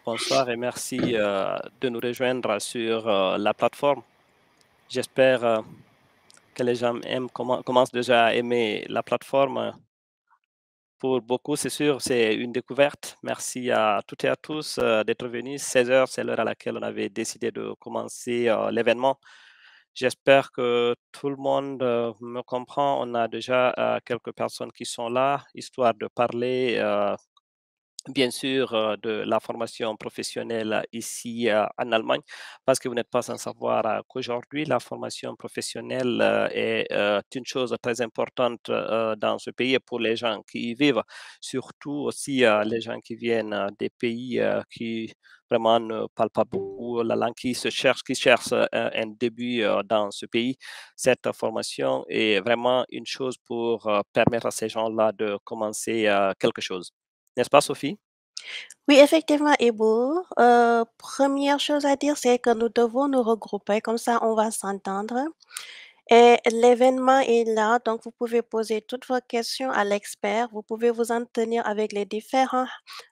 Bonsoir et merci de nous rejoindre sur la plateforme. J'espère que les gens commencent déjà à aimer la plateforme. Pour beaucoup, c'est sûr, c'est une découverte. Merci à toutes et à tous d'être venus. 16 heures, c'est l'heure à laquelle on avait décidé de commencer l'événement. J'espère que tout le monde me comprend. On a déjà quelques personnes qui sont là, histoire de parler bien sûr, de la formation professionnelle ici en Allemagne, parce que vous n'êtes pas sans savoir qu'aujourd'hui, la formation professionnelle est une chose très importante dans ce pays et pour les gens qui y vivent, surtout aussi les gens qui viennent des pays qui vraiment ne parlent pas beaucoup la langue, qui cherchent un début dans ce pays. Cette formation est vraiment une chose pour permettre à ces gens-là de commencer quelque chose. N'est-ce pas, Sophie? Oui, effectivement, Ibo. Première chose à dire, c'est que nous devons nous regrouper, comme ça on va s'entendre. Et l'événement est là, donc vous pouvez poser toutes vos questions à l'expert. Vous pouvez vous en tenir avec les différents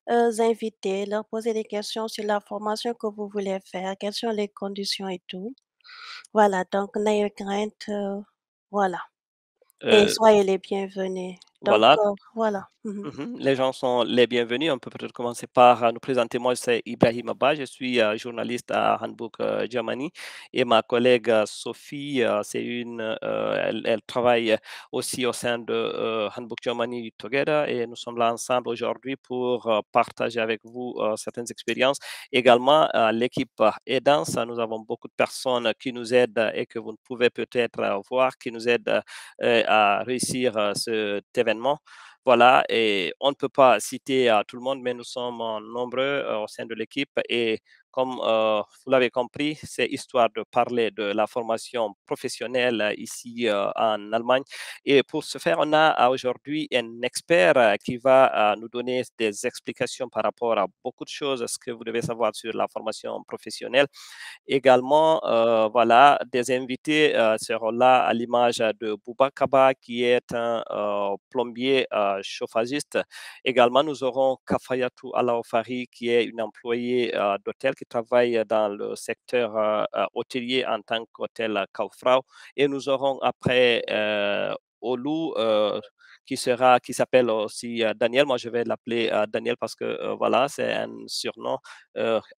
invités, leur poser des questions sur la formation que vous voulez faire, quelles sont les conditions et tout. Voilà, donc n'ayez crainte, voilà. Et Euh, soyez les bienvenus. Donc, voilà. voilà. Mhm. Mhm. Les gens sont les bienvenus. On peut peut-être commencer par nous présenter. Moi, c'est Ibrahim Abba. Je suis journaliste à Handbook Germany. Et ma collègue Sophie, elle travaille aussi au sein de Handbook Germany Together. Et nous sommes là ensemble aujourd'hui pour partager avec vous certaines expériences. Également, l'équipe Aidance, nous avons beaucoup de personnes qui nous aident et que vous ne pouvez peut-être voir, qui nous aident à réussir cet événement. Voilà, et on ne peut pas citer tout le monde, mais nous sommes nombreux au sein de l'équipe et comme vous l'avez compris, c'est histoire de parler de la formation professionnelle ici en Allemagne. Et pour ce faire, on a aujourd'hui un expert qui va nous donner des explications par rapport à beaucoup de choses, ce que vous devez savoir sur la formation professionnelle. Également, voilà, des invités seront là à l'image de Bouba Kaba, qui est un plombier chauffagiste. Également, nous aurons Kafayatou Alaofari, qui est une employée d'hôtel qui travaille dans le secteur hôtelier en tant qu'hôtel Kaufrau. Et nous aurons après Olu, qui s'appelle aussi Daniel. Moi, je vais l'appeler Daniel parce que voilà, c'est un surnom.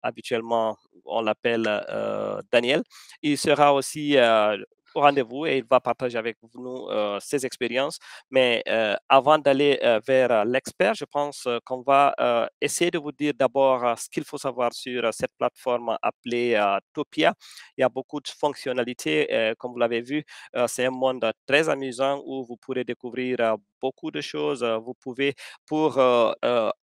Habituellement, on l'appelle Daniel. Il sera aussi au rendez-vous et il va partager avec nous ses expériences. Mais avant d'aller vers l'expert, je pense qu'on va essayer de vous dire d'abord ce qu'il faut savoir sur cette plateforme appelée Topia. Il y a beaucoup de fonctionnalités, comme vous l'avez vu. C'est un monde très amusant où vous pourrez découvrir beaucoup de choses. Vous pouvez, pour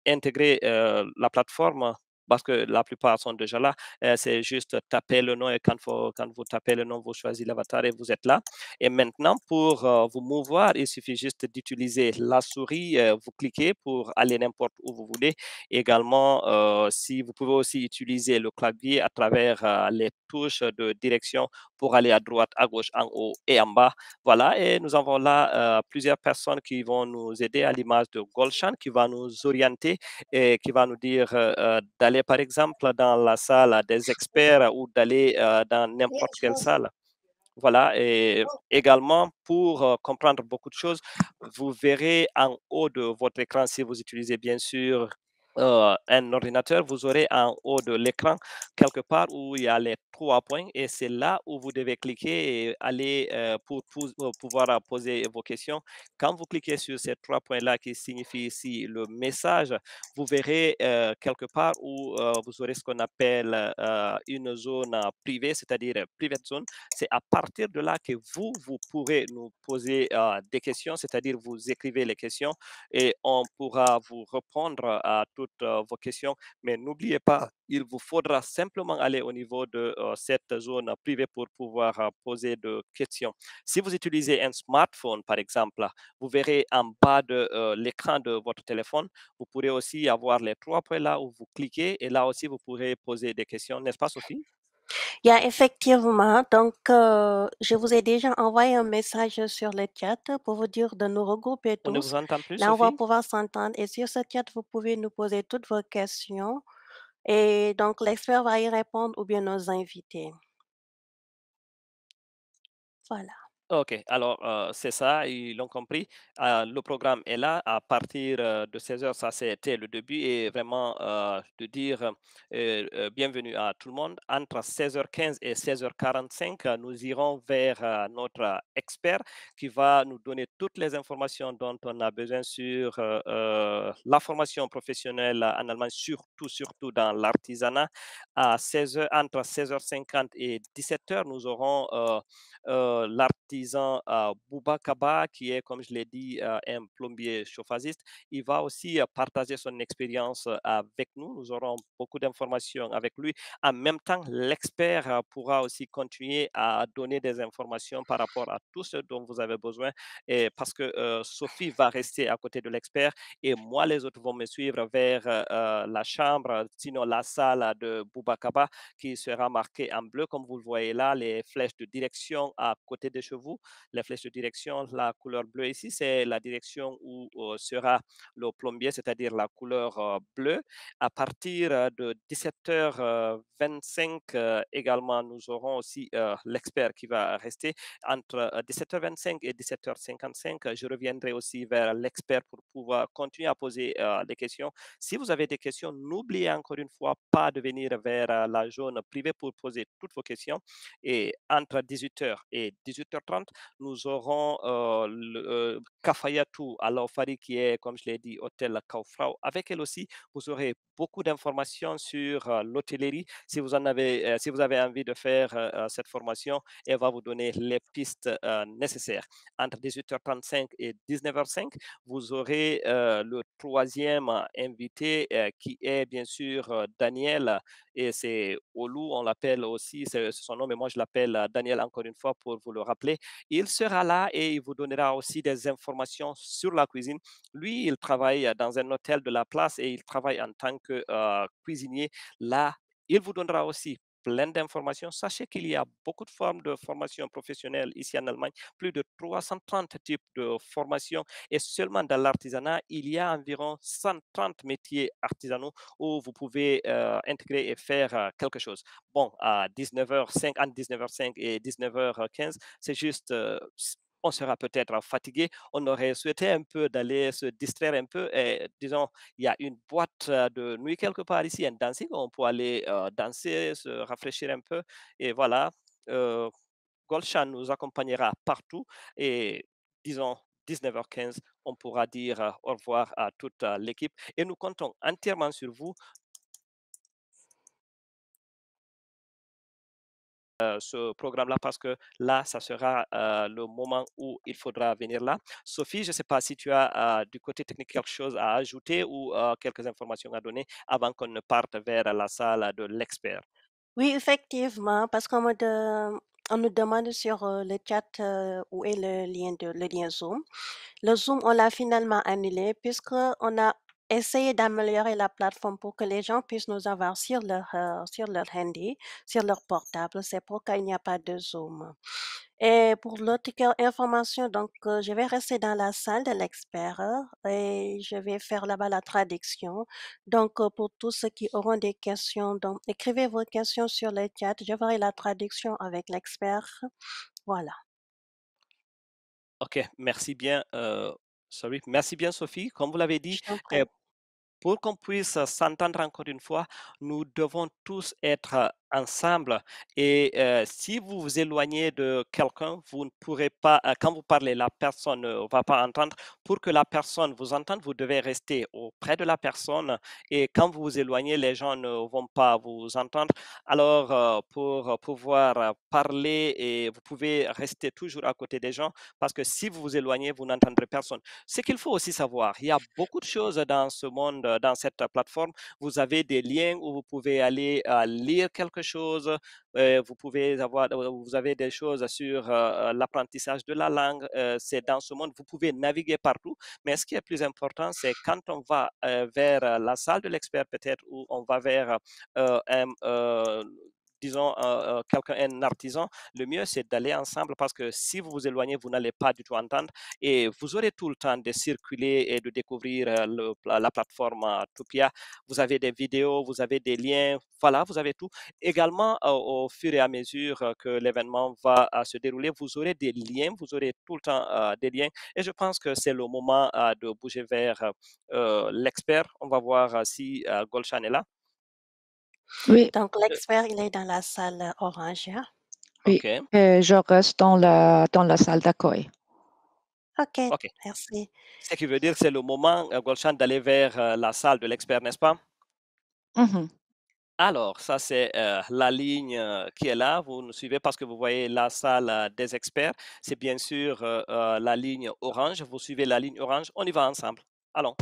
intégrer la plateforme, parce que la plupart sont déjà là. C'est juste taper le nom et quand vous tapez le nom, vous choisissez l'avatar et vous êtes là. Et maintenant, pour vous mouvoir, il suffit juste d'utiliser la souris. Vous cliquez pour aller n'importe où vous voulez. Également, si vous pouvez aussi utiliser le clavier à travers les touches de direction pour aller à droite, à gauche, en haut et en bas. Voilà, et nous avons là plusieurs personnes qui vont nous aider à l'image de Golshan, qui va nous orienter et qui va nous dire d'aller par exemple dans la salle des experts ou d'aller dans n'importe quelle salle. Voilà, et également pour comprendre beaucoup de choses, vous verrez en haut de votre écran, si vous utilisez bien sûr un ordinateur, vous aurez en haut de l'écran quelque part où il y a les trois points et c'est là où vous devez cliquer et aller pour pouvoir poser vos questions. Quand vous cliquez sur ces trois points-là qui signifient ici le message, vous verrez quelque part où vous aurez ce qu'on appelle une zone privée, c'est-à-dire private zone. C'est à partir de là que vous pourrez nous poser des questions, c'est-à-dire vous écrivez les questions et on pourra vous répondre à toutes vos questions. Mais n'oubliez pas, il vous faudra simplement aller au niveau de cette zone privée pour pouvoir poser des questions. Si vous utilisez un smartphone, par exemple, vous verrez en bas de l'écran de votre téléphone, vous pourrez aussi avoir les trois points là où vous cliquez et là aussi vous pourrez poser des questions, n'est-ce pas, Sophie? Il y a effectivement, donc je vous ai déjà envoyé un message sur le chat pour vous dire de nous regrouper On ne tous. vous entend plus, Là, on va Sophie? pouvoir s'entendre et sur ce chat, vous pouvez nous poser toutes vos questions. et donc l'expert va y répondre ou bien nos invités. Voilà. OK, alors, c'est ça, ils l'ont compris. Le programme est là à partir, de 16 heures. Ça, c'était le début et vraiment, de dire, bienvenue à tout le monde. Entre 16h15 et 16h45, nous irons vers, notre expert qui va nous donner toutes les informations dont on a besoin sur, la formation professionnelle en Allemagne, surtout dans l'artisanat. À 16 heures, entre 16h50 et 17 heures, nous aurons, l'artisan Bouba Kaba, qui est, comme je l'ai dit, un plombier chauffagiste. Il va aussi partager son expérience avec nous. Nous aurons beaucoup d'informations avec lui. En même temps, l'expert pourra aussi continuer à donner des informations par rapport à tout ce dont vous avez besoin. Et parce que Sophie va rester à côté de l'expert et moi, les autres vont me suivre vers la chambre, sinon la salle de Bouba Kaba qui sera marquée en bleu, comme vous le voyez là, les flèches de direction à côté de chez vous. Les flèches de direction, la couleur bleue ici, c'est la direction où sera le plombier, c'est-à-dire la couleur bleue. À partir de 17h25 également, nous aurons aussi l'expert qui va rester. Entre 17h25 et 17h55, je reviendrai aussi vers l'expert pour pouvoir continuer à poser des questions. Si vous avez des questions, n'oubliez encore une fois pas de venir vers la zone privée pour poser toutes vos questions. Et entre 18 heures et 18h30, nous aurons Kafayatou à Laufari qui est, comme je l'ai dit, hôtel Kaufrau. Avec elle aussi, vous aurez beaucoup d'informations sur l'hôtellerie. Si vous avez envie de faire cette formation, elle va vous donner les pistes nécessaires. Entre 18h35 et 19h05, vous aurez le troisième invité qui est bien sûr Daniel et c'est Olu, on l'appelle aussi, c'est son nom, mais moi je l'appelle Daniel encore une fois pour vous le rappeler. Il sera là et il vous donnera aussi des informations sur la cuisine. Lui, il travaille dans un hôtel de la place et il travaille en tant que cuisinier. Là, il vous donnera aussi plein d'informations. Sachez qu'il y a beaucoup de formes de formation professionnelle ici en Allemagne, plus de 330 types de formations et seulement dans l'artisanat, il y a environ 130 métiers artisanaux où vous pouvez intégrer et faire quelque chose. Bon, à 19h05, entre 19h05 et 19h15, c'est juste on sera peut-être fatigué, on aurait souhaité un peu d'aller se distraire un peu et disons, il y a une boîte de nuit quelque part ici, un dancing, on peut aller danser, se rafraîchir un peu et voilà. Euh, Golshan nous accompagnera partout et disons 19h15, on pourra dire au revoir à toute l'équipe et nous comptons entièrement sur vous ce programme-là parce que là, ça sera le moment où il faudra venir là. Sophie, je ne sais pas si tu as du côté technique quelque chose à ajouter ou quelques informations à donner avant qu'on ne parte vers la salle de l'expert. Oui, effectivement, parce on nous demande sur le chat où est le lien Zoom. Le Zoom, on l'a finalement annulé puisque on a essayé d'améliorer la plateforme pour que les gens puissent nous avoir sur leur handy, sur leur portable. C'est pourquoi il n'y a pas de Zoom. Et pour l'autre information, donc, je vais rester dans la salle de l'expert et je vais faire là-bas la traduction. Donc, pour tous ceux qui auront des questions, donc, écrivez vos questions sur le chat. Je ferai la traduction avec l'expert. Voilà, OK, merci bien. Merci bien, Sophie. Comme vous l'avez dit, je t'en euh, prie. pour qu'on puisse s'entendre encore une fois, nous devons tous être ensemble. Et si vous vous éloignez de quelqu'un, vous ne pourrez pas, quand vous parlez, la personne ne va pas entendre. Pour que la personne vous entende, vous devez rester auprès de la personne. Et quand vous vous éloignez, les gens ne vont pas vous entendre. Alors, pour pouvoir parler, et vous pouvez rester toujours à côté des gens, parce que si vous vous éloignez, vous n'entendrez personne. Ce qu'il faut aussi savoir, il y a beaucoup de choses dans ce monde, dans cette plateforme. Vous avez des liens où vous pouvez aller lire quelque chose. Vous avez des choses sur l'apprentissage de la langue. C'est dans ce monde, vous pouvez naviguer partout. Mais ce qui est plus important, c'est quand on va vers la salle de l'expert peut-être, ou on va vers un disons, quelqu'un, un artisan, le mieux, c'est d'aller ensemble parce que si vous vous éloignez, vous n'allez pas du tout entendre et vous aurez tout le temps de circuler et de découvrir la plateforme Tupia. Vous avez des vidéos, vous avez des liens, voilà, vous avez tout. Également, au fur et à mesure que l'événement va se dérouler, vous aurez des liens, vous aurez tout le temps des liens. Et je pense que c'est le moment de bouger vers l'expert. On va voir si Golshan est là. Oui, Donc l'expert, il est dans la salle orange, hein? oui. OK, Je reste dans la salle d'accueil. OK, OK. merci. Ce qui veut dire que c'est le moment, Golshan, d'aller vers la salle de l'expert, n'est-ce pas? Mhm. Alors, ça, c'est la ligne qui est là. Vous nous suivez parce que vous voyez la salle des experts. C'est bien sûr la ligne orange. Vous suivez la ligne orange. On y va ensemble. Allons.